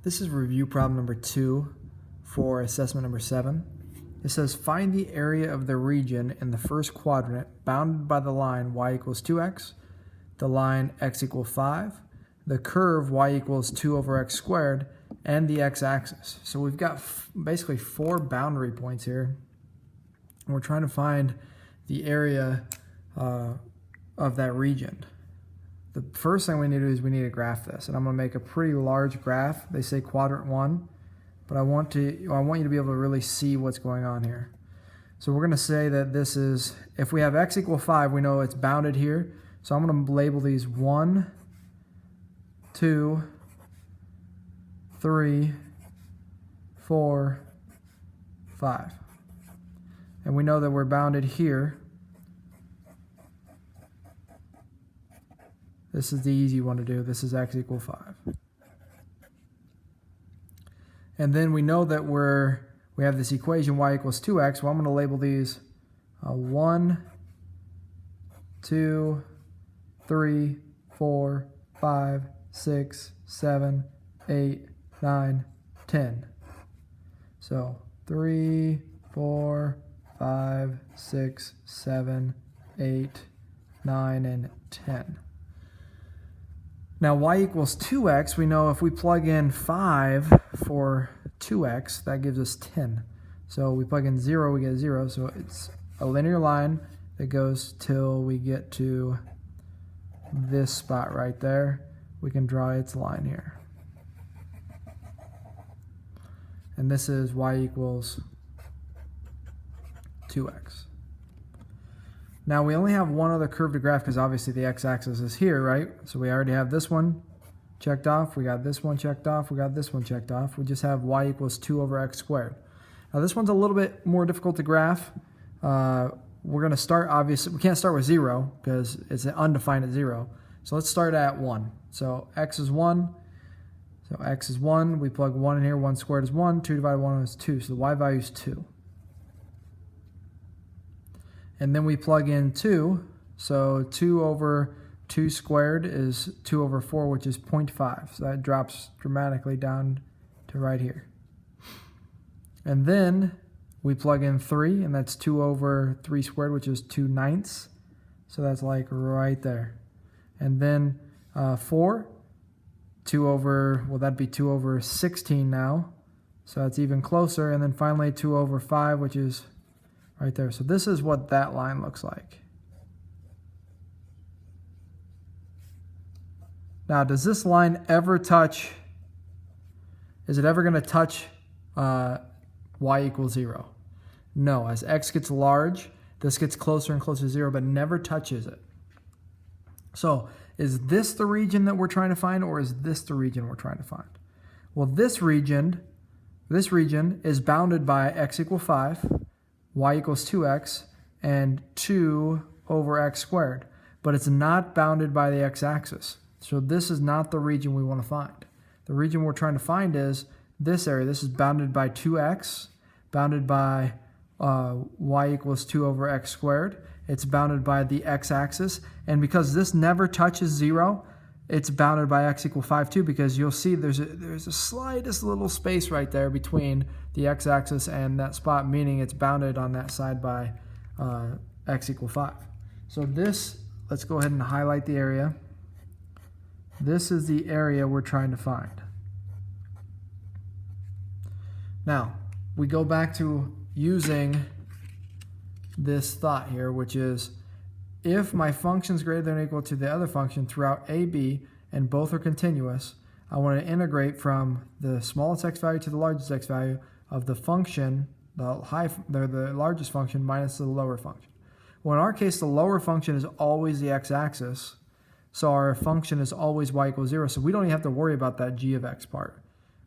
This is review problem number 2 for assessment number 7. It says find the area of the region in the first quadrant bounded by the line y equals 2x, the line x equals 5, the curve y equals 2 over x squared, and the x-axis. So we've got basically 4 boundary points here. And we're trying to find the area of that region. The first thing we need to do is we need to graph this, and I'm going to make a pretty large graph. They say quadrant 1, but I want you to be able to really see what's going on here. So we're going to say that this is, if we have x equal 5, we know it's bounded here. So I'm going to label these 1, 2, 3, 4, 5. And we know that we're bounded here. This is the easy one to do. This is x equals 5. And then we know that we have this equation y equals 2x. Well, I'm going to label these 1, 2, 3, 4, 5, 6, 7, 8, 9, 10. So 3, 4, 5, 6, 7, 8, 9, and 10. Now y equals 2x, we know if we plug in 5 for 2x, that gives us 10. So we plug in 0, we get 0. So it's a linear line that goes till we get to this spot right there. We can draw its line here. And this is y equals 2x. Now we only have one other curve to graph because obviously the x-axis is here, right? So we already have this one checked off. We got this one checked off. We got this one checked off. We just have y equals 2 over x squared. Now this one's a little bit more difficult to graph. We're going to start, obviously, we can't start with 0 because it's undefined at 0. So let's start at 1. So x is 1. So x is 1. We plug 1 in here. 1 squared is 1. 2 divided by 1 is 2. So the y value is 2. And then we plug in 2, so 2 over 2 squared is 2 over 4, which is 0.5. So that drops dramatically down to right here. And then we plug in 3, and that's 2 over 3 squared, which is 2/9. So that's like right there. And then 4, 2 over, well, that'd be 2 over 16 now. So that's even closer. And then finally 2 over 5, which is right there. So this is what that line looks like. Now, does this line ever touch, is it ever going to touch y equals 0? No. As x gets large, this gets closer and closer to 0, but never touches it. So is this the region that we're trying to find, or is this the region we're trying to find? Well, this region is bounded by x equals 5, y equals 2x, and 2 over x squared. But it's not bounded by the x-axis. So this is not the region we want to find. The region we're trying to find is this area. This is bounded by 2x, bounded by y equals 2 over x squared. It's bounded by the x-axis. And because this never touches 0, it's bounded by x equals 5 too, because you'll see there's a slightest little space right there between the x-axis and that spot, meaning it's bounded on that side by x equals 5. So this, let's go ahead and highlight the area. This is the area we're trying to find. Now, we go back to using this thought here, which is, if my function is greater than or equal to the other function throughout a, b, and both are continuous, I want to integrate from the smallest x value to the largest x value of the function, the largest function minus the lower function. Well, in our case, the lower function is always the x-axis, so our function is always y equals 0, so we don't even have to worry about that g of x part.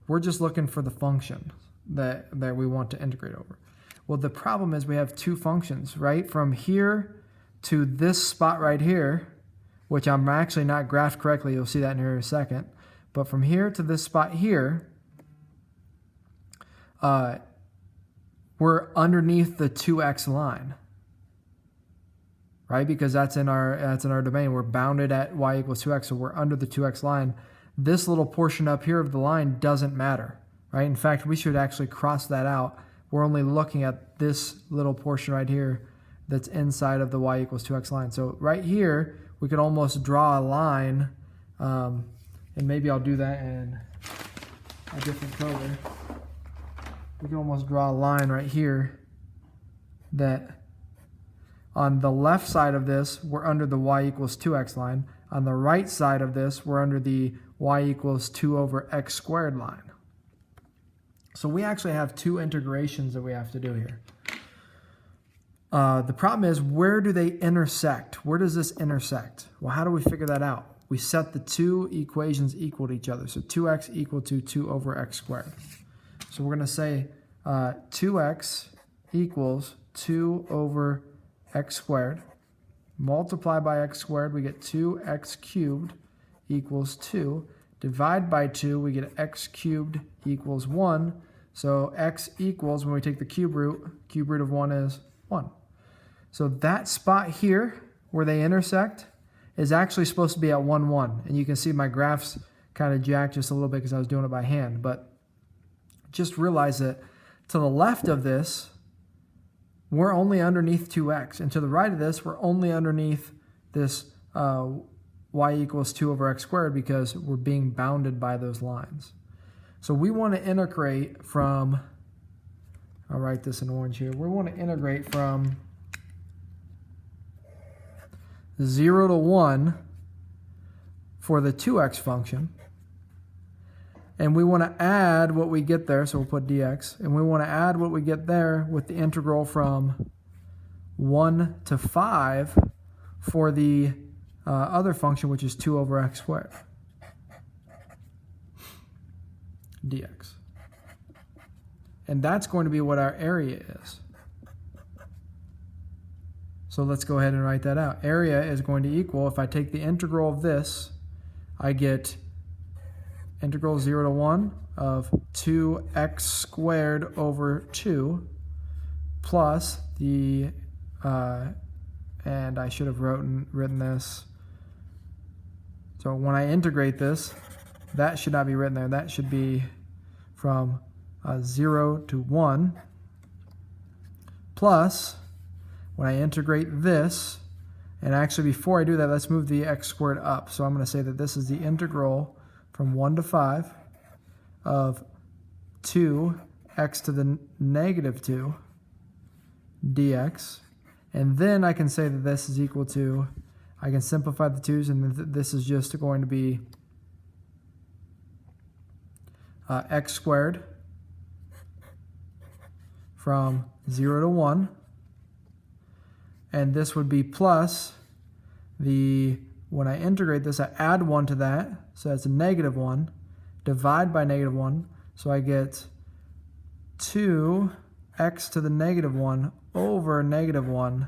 We're just looking for the function that we want to integrate over. Well, the problem is we have two functions, right? From here to this spot right here, which I'm actually not graphed correctly. You'll see that in here in a second. But from here to this spot here, we're underneath the 2x line, right? Because that's in our domain. We're bounded at y equals 2x, so we're under the 2x line. this little portion up here of the line doesn't matter, right? In fact, we should actually cross that out. We're only looking at this little portion right here that's inside of the y equals 2x line. So right here, we could almost draw a line, and maybe I'll do that in a different color. We can almost draw a line right here that on the left side of this, we're under the y equals 2x line. On the right side of this, we're under the y equals 2 over x squared line. So we actually have two integrations that we have to do here. The problem is, where do they intersect? Where does this intersect? Well, how do we figure that out? We set the two equations equal to each other. So 2x equal to 2 over x squared. So we're going to say 2x equals 2 over x squared. Multiply by x squared, we get 2x cubed equals 2. Divide by 2, we get x cubed equals 1. So x equals, when we take the cube root of 1 is 1. So that spot here where they intersect is actually supposed to be at 1, 1. And you can see my graphs kind of jacked just a little bit because I was doing it by hand. But just realize that to the left of this, we're only underneath 2x. And to the right of this, we're only underneath this y equals 2 over x squared because we're being bounded by those lines. So we want to integrate from, I'll write this in orange here, we want to integrate from 0 to 1 for the 2x function. And we want to add what we get there, so we'll put dx. And we want to add what we get there with the integral from 1 to 5 for the other function, which is 2 over x squared dx. And that's going to be what our area is. So let's go ahead and write that out. Area is going to equal, if I take the integral of this, I get integral 0 to 1 of 2x squared over 2 plus the, and I should have written this. So when I integrate this, that should not be written there. That should be from 0 to 1 plus, when I integrate this, and actually before I do that, let's move the x squared up. So I'm going to say that this is the integral from 1 to 5 of 2x to the negative 2 dx. And then I can say that this is equal to, I can simplify the 2's, and this is just going to be x squared from 0 to 1. And this would be plus the, when I integrate this, I add 1 to that, so that's a negative 1, divide by negative 1, so I get 2x to the negative 1 over negative 1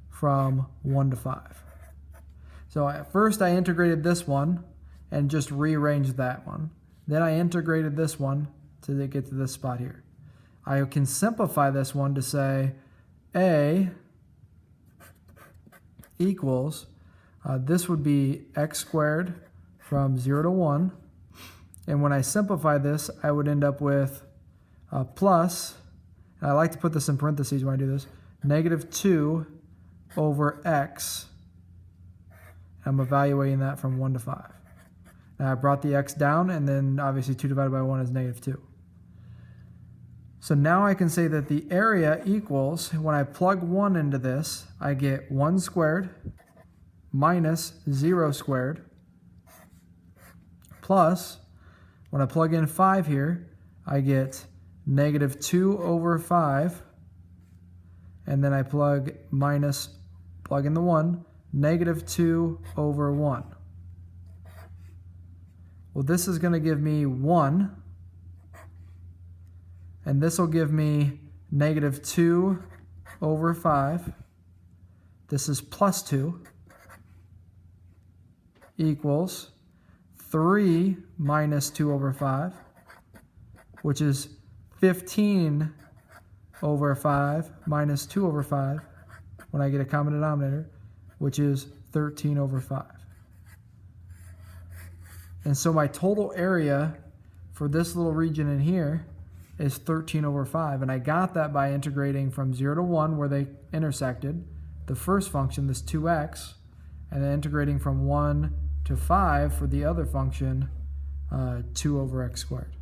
from 1 to 5. So at first I integrated this one and just rearranged that one. Then I integrated this one to get to this spot here. I can simplify this one to say a equals, this would be x squared from 0 to 1. And when I simplify this, I would end up with plus, and I like to put this in parentheses when I do this, negative 2 over x. I'm evaluating that from 1 to 5. Now I brought the x down, and then obviously 2 divided by 1 is negative 2. So now I can say that the area equals, when I plug 1 into this, I get 1 squared minus 0 squared plus, when I plug in 5 here, I get negative 2 over 5, and then I plug in the 1, negative 2 over 1. Well, this is going to give me 1, and this will give me negative 2 over 5. This is plus 2 equals 3 minus 2 over 5, which is 15 over 5 minus 2 over 5 when I get a common denominator, which is 13 over 5. And so my total area for this little region in here is 13 over 5. And I got that by integrating from 0 to 1 where they intersected, the first function, this 2x, and then integrating from 1 to 5 for the other function, 2 over x squared.